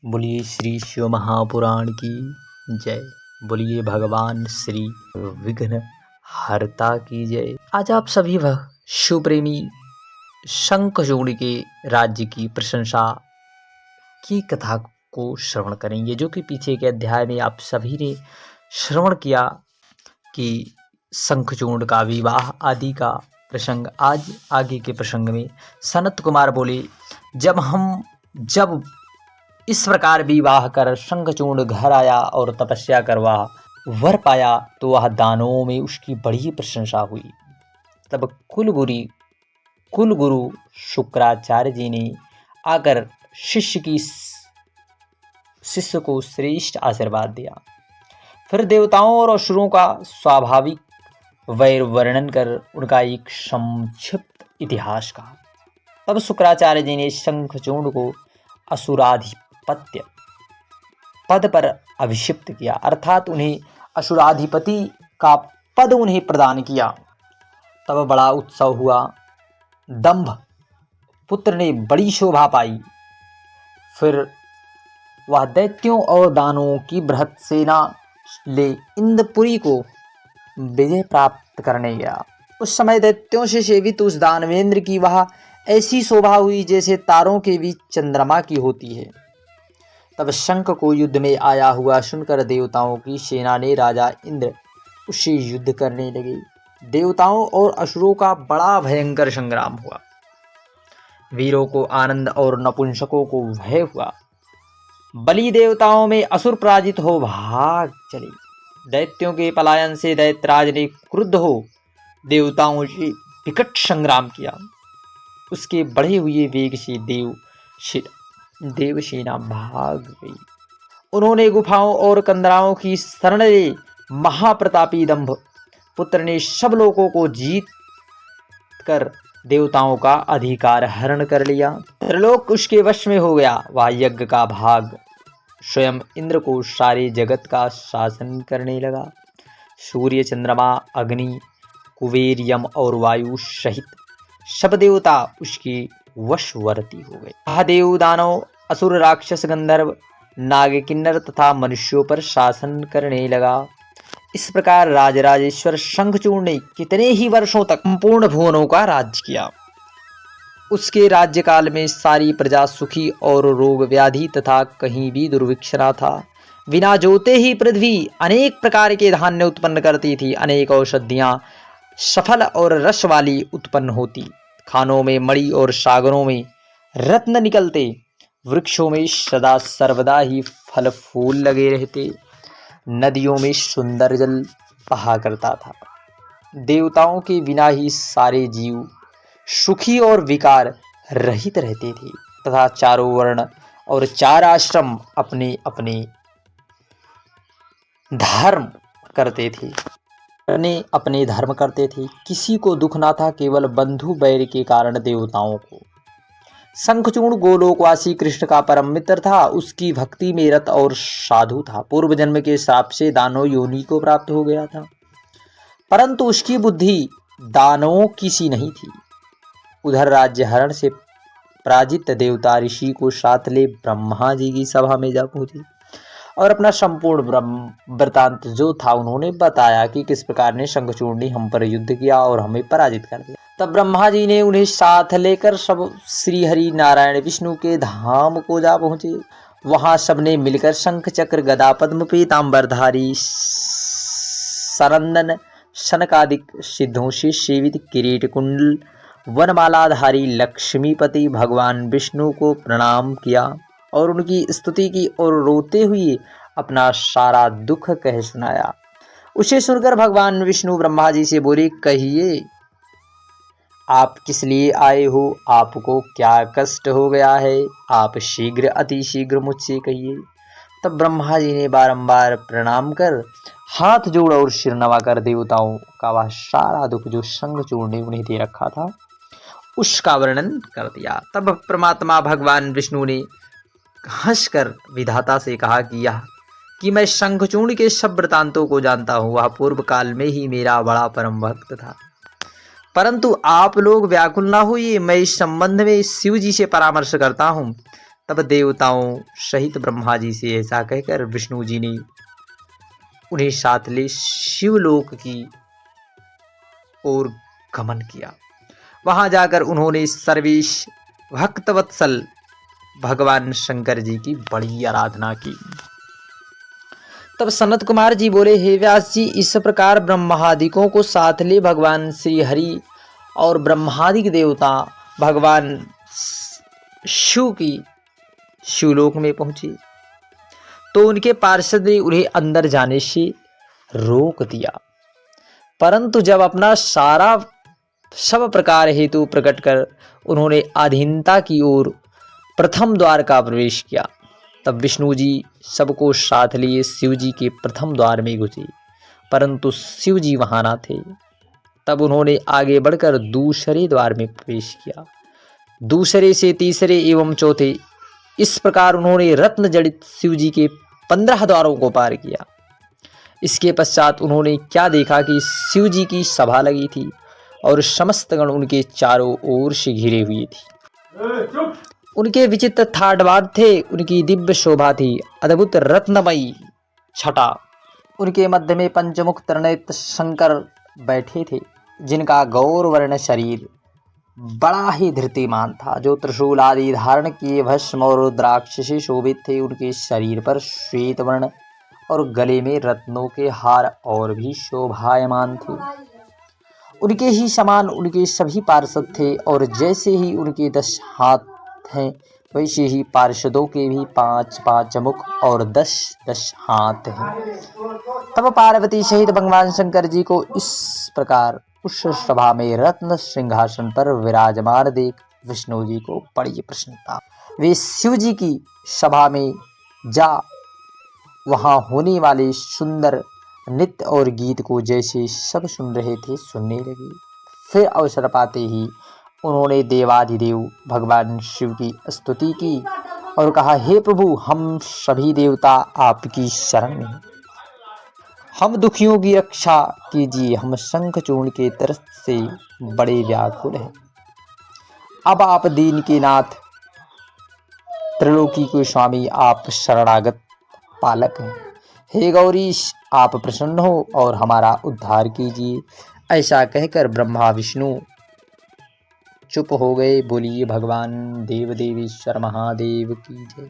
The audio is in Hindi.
बोलिए श्री शिव महापुराण की जय। बोलिए भगवान श्री विघ्न हरता की जय। आज आप सभी वह शिव प्रेमी शंखचूड़ के राज्य की प्रशंसा की कथा को श्रवण करेंगे, जो कि पीछे के अध्याय में आप सभी ने श्रवण किया कि शंखचूड़ का विवाह आदि का प्रसंग। आज आगे के प्रसंग में सनत कुमार बोले, जब इस प्रकार विवाह कर शंखचूड़ घर आया और तपस्या करवा वर पाया तो वह दानवों में उसकी बड़ी प्रशंसा हुई। तब कुलगुरु शुक्राचार्य जी ने आकर शिष्य को श्रेष्ठ आशीर्वाद दिया। फिर देवताओं और असुरों का स्वाभाविक वैर वर्णन कर उनका एक संक्षिप्त इतिहास कहा। तब शुक्राचार्य जी ने शंखचूड़ को असुराधिपत्य पद पर अभिषिक्त किया, अर्थात उन्हें असुराधिपति का पद उन्हें प्रदान किया। तब बड़ा उत्सव हुआ। दंभ पुत्र ने बड़ी शोभा पाई। फिर वह दैत्यों और दानवों की बृहत सेना ले इंद्रपुरी को विजय प्राप्त करने गया। उस समय दैत्यों से सेवित उस दानवेंद्र की वह ऐसी शोभा हुई जैसे तारों के बीच चंद्रमा की होती है। तब शंख को युद्ध में आया हुआ सुनकर देवताओं की सेना ने राजा इंद्र उससे युद्ध करने लगे। देवताओं और असुरों का बड़ा भयंकर संग्राम हुआ। वीरों को आनंद और नपुंसकों को भय हुआ। बलि देवताओं में असुर पराजित हो भाग चले। दैत्यों के पलायन से दैत्यराज ने क्रुद्ध हो देवताओं से विकट संग्राम किया। उसके बढ़े हुए वेग से देवसेना भाग गई। उन्होंने गुफाओं और कंदराओं की शरण ले महाप्रतापी दंभ पुत्र ने सब लोगों को जीत कर देवताओं का अधिकार हरण कर लिया। त्रिलोक उसके वश में हो गया। वह यज्ञ का भाग स्वयं इंद्र को सारे जगत का शासन करने लगा। सूर्य, चंद्रमा, अग्नि, कुबेर, यम और वायु सहित सब देवता उसके वशवर्ती हो गए। महादेव, दानव, असुर, राक्षस, गंधर्व, नाग, किन्नर तथा मनुष्यों पर शासन करने लगा। इस प्रकार राजराजेश्वर शंखचूड़ ने कितने ही वर्षों तक संपूर्ण भुवनों का राज्य किया। उसके राज्यकाल में सारी प्रजा सुखी और रोग व्याधि तथा कहीं भी दुर्भिक्ष न था। बिना जोते ही पृथ्वी अनेक प्रकार के धान्य उत्पन्न करती थी। अनेक औषधियां सफल और रस वाली उत्पन्न होती। खानों में मणि और सागरों में रत्न निकलते। वृक्षों में सदा सर्वदा ही फल फूल लगे रहते। नदियों में सुंदर जल बहा करता था। देवताओं के बिना ही सारे जीव सुखी और विकार रहित रहते थे तथा चारों वर्ण और चार आश्रम अपने अपने धर्म करते थे। किसी को दुख ना था, केवल बंधु बैर के कारण देवताओं को। शंखचूड़ गोलोकवासी कृष्ण का परम मित्र था। उसकी भक्ति में रत और साधु था। पूर्व जन्म के श्राप से दानव योनि को प्राप्त हो गया था, परंतु उसकी बुद्धि दानवों की सी नहीं थी। उधर राज्य हरण से पराजित देवता ऋषि को साथ ले ब्रह्मा जी की सभा में जा पहुंचे और अपना संपूर्ण वृतांत जो था उन्होंने बताया कि किस प्रकार ने शंखचूड़ ने हम पर युद्ध किया और हमें पराजित कर दिया। तब ब्रह्मा जी ने उन्हें साथ लेकर सब श्री हरि नारायण विष्णु के धाम को जा पहुंचे। वहां सबने मिलकर शंख चक्र गदा पद्म पीतांबरधारी सरंदन शनकादिक सिद्धों से सेवित किरीट कुंडल वनमालाधारी लक्ष्मीपति भगवान विष्णु को प्रणाम किया और उनकी स्तुति की और रोते हुए अपना सारा दुख कह सुनाया। उसे सुनकर भगवान विष्णु ब्रह्मा जी से बोले, कहिए आप किस लिए आए हो? आपको क्या कष्ट हो गया है? आप शीघ्र अति शीघ्र मुझसे कहिए। तब ब्रह्मा जी ने बारंबार प्रणाम कर हाथ जोड़ और सिर नवाकर देवताओं का वह सारा दुख जो शंखचूड़ ने उन्हें दे रखा था उसका वर्णन कर दिया। तब परमात्मा भगवान विष्णु ने हंसकर विधाता से कहा कि मैं शंखचूड़ के सब वृतांतों को जानता हूँ। वह पूर्व काल में ही मेरा बड़ा परम भक्त था, परंतु आप लोग व्याकुल ना होइए, मैं इस संबंध में शिव जी से परामर्श करता हूँ। तब देवताओं सहित ब्रह्मा जी से ऐसा कहकर विष्णु जी ने उन्हें साथ ले शिवलोक की ओर गमन किया। वहां जाकर उन्होंने सर्वेश भक्तवत्सल भगवान शंकर जी की बड़ी आराधना की। तब सनत कुमार जी बोले, हे व्यास जी, इस प्रकार ब्रह्मादिकों को साथ ले भगवान श्री हरि और ब्रह्मादिक देवता भगवान शिव की शिवलोक में पहुंचे तो उनके पार्षद ने उन्हें अंदर जाने से रोक दिया, परंतु जब अपना सारा सब प्रकार हेतु प्रकट कर उन्होंने अधीनता की ओर प्रथम द्वार का प्रवेश किया। तब विष्णु जी सबको साथ लिए शिव जी के प्रथम द्वार में घुसे, परंतु शिव जी वहां न थे। तब उन्होंने आगे बढ़कर दूसरे द्वार में प्रवेश किया, दूसरे से तीसरे एवं चौथे, इस प्रकार उन्होंने रत्न जड़ित शिव जी के 15 द्वारों को पार किया। इसके पश्चात उन्होंने क्या देखा कि शिव जी की सभा लगी थी और समस्त गण उनके चारों ओर से घिरे हुए थे। उनके विचित्र ठाठबाद थे, उनकी दिव्य शोभा थी, अद्भुत रत्नमयी छटा। उनके मध्य में पंचमुख त्रिनेत्र शंकर बैठे थे, जिनका गौर वर्ण शरीर बड़ा ही धृतिमान था, जो त्रिशूल आदि धारण किए भस्म और रुद्राक्ष से शोभित थे। उनके शरीर पर श्वेत वर्ण और गले में रत्नों के हार और भी शोभायमान थे। उनके ही समान उनके सभी पार्षद थे, और जैसे ही उनके 10 हाथ हैं वैसे ही पार्षदों के भी 5-5 मुख और 10-10 हाथ हैं। तब पार्वती सहित भगवान शंकर जी को इस प्रकार उस सभा में रत्न सिंहासन पर विराजमान देख विष्णु जी को बड़ी प्रसन्नता। वे शिव जी की सभा में जा वहां होने वाले सुंदर नृत्य और गीत को जैसे सब सुन रहे थे सुनने लगे। फिर अवसर पाते ही उन्होंने देवाधिदेव भगवान शिव की स्तुति की और कहा, हे प्रभु, हम सभी देवता आपकी शरण में हैं। हम दुखियों की रक्षा कीजिए, हम शंखचूर्ण के तरस से बड़े व्याकुल हैं। अब आप दीन के नाथ, त्रिलोकी के स्वामी, आप शरणागत पालक हैं। हे गौरीश, आप प्रसन्न हो और हमारा उद्धार कीजिए। ऐसा कहकर ब्रह्मा विष्णु चुप हो गए। बोलिए भगवान देव देवेश्वर महादेव की जय।